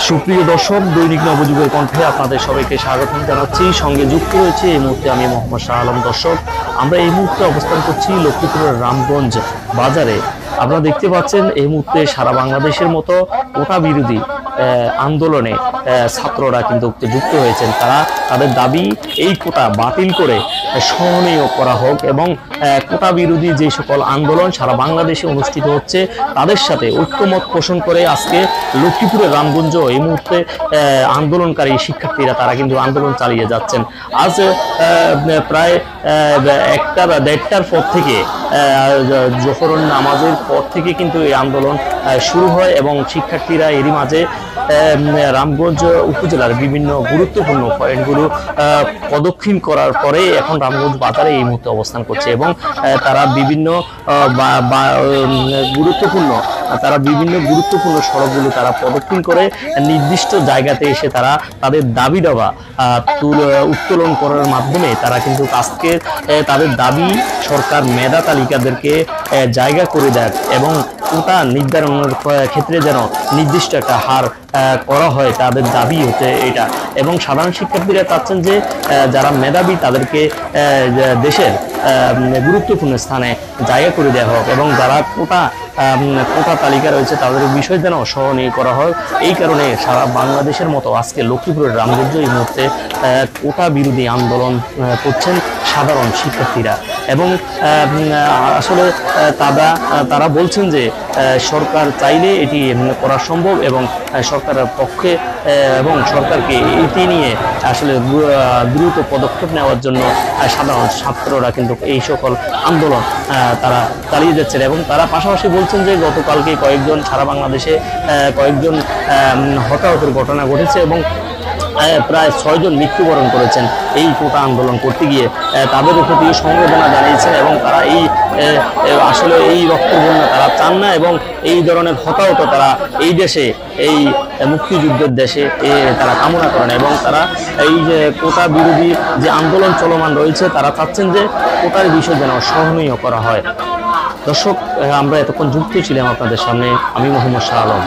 সুপ্রিয় দর্শক, দৈনিক নবযুগের কণ্ঠে আপনাদের সবাইকে স্বাগত জানাচ্ছি। সঙ্গে যুক্ত রয়েছে এই মুহূর্তে আমি মোহাম্মদ শাহ আলম। দর্শক, আমরা এই মুহূর্তে অবস্থান করছি লক্ষ্মীপুরের রামগঞ্জ বাজারে। আপনারা দেখতে পাচ্ছেন এই মুহূর্তে সারা বাংলাদেশের মতো কোটা বিরোধী আন্দোলনে ছাত্ররা কিন্তু যুক্ত হয়েছেন। তারা তাদের দাবি এই কোটা বাতিল করে সহনীয় করা হোক এবং কোটা বিরোধী যে সকল আন্দোলন সারা বাংলাদেশে অনুষ্ঠিত হচ্ছে তাদের সাথে ঐক্যমত পোষণ করে আজকে লক্ষ্মীপুরের রামগঞ্জ এই মুহূর্তে আন্দোলনকারী শিক্ষার্থীরা তারা কিন্তু আন্দোলন চালিয়ে যাচ্ছেন। আজ প্রায় 1টা বা 1:30টার পর থেকে জোহরের নামাজের পর থেকে কিন্তু এই আন্দোলন শুরু হয় এবং শিক্ষার্থীরা এরই মাঝে রামগঞ্জ উপজেলার বিভিন্ন গুরুত্বপূর্ণ পয়েন্টগুলো প্রদক্ষিণ করার পরে এখন রামগঞ্জ বাজারে এই মুহূর্তে অবস্থান করছে এবং তারা বিভিন্ন গুরুত্বপূর্ণ সড়কগুলো তারা প্রদক্ষিণ করে নির্দিষ্ট জায়গাতে এসে তারা তাদের দাবি দাবা উত্তোলন করার মাধ্যমে তারা কিন্তু আজকে তাদের দাবি সরকার মেধা তালিকাদেরকে জায়গা করে দেয় এবং কোটা নির্ধারণের ক্ষেত্রে যেন নির্দিষ্ট একটা হার করা হয়, তাদের দাবি হচ্ছে এটা। এবং সাধারণ শিক্ষার্থীরা চাচ্ছেন যে যারা মেধাবী তাদেরকে দেশের গুরুত্বপূর্ণ স্থানে জায়গা করে দেওয়া হোক এবং যারা কোটা তালিকা রয়েছে তাদের বিষয় যেন সহনীয় করা হয়। এই কারণে সারা বাংলাদেশের মতো আজকে লক্ষ্মীপুরের রামগঞ্জ এই মুহূর্তে কোটা বিরোধী আন্দোলন করছেন সাধারণ শিক্ষার্থীরা এবং আসলে তারা বলছেন যে সরকার চাইলে এটি করা সম্ভব এবং সরকারের পক্ষে এবং সরকারকে এটি নিয়ে আসলে দ্রুত পদক্ষেপ নেওয়ার জন্য সাধারণ ছাত্ররা কিন্তু এই সকল আন্দোলন তারা চালিয়ে যাচ্ছেন এবং তারা পাশাপাশি বলছেন যে গতকালকে কয়েকজন সারা বাংলাদেশে কয়েকজন হতাহতের ঘটনা ঘটেছে এবং প্রায় 6 জন মৃত্যুবরণ করেছেন এই কোটা আন্দোলন করতে গিয়ে। তাদের প্রতি সমবেদনা জানিয়েছেন এবং তারা আসলে এই রক্তবন্যা তারা চান না এবং এই ধরনের হতাহত তারা এই দেশে এই মুক্তিযুদ্ধের দেশে তারা কামনা করেন এবং তারা এই যে কোটা বিরোধী যে আন্দোলন চলমান রয়েছে তারা চাচ্ছেন যে কোটার বিষয় যেন সহনীয় করা হয়। দর্শক, আমরা এতক্ষণ যুক্ত ছিলাম আপনাদের সামনে, আমি মোহাম্মদ শাহ আলম।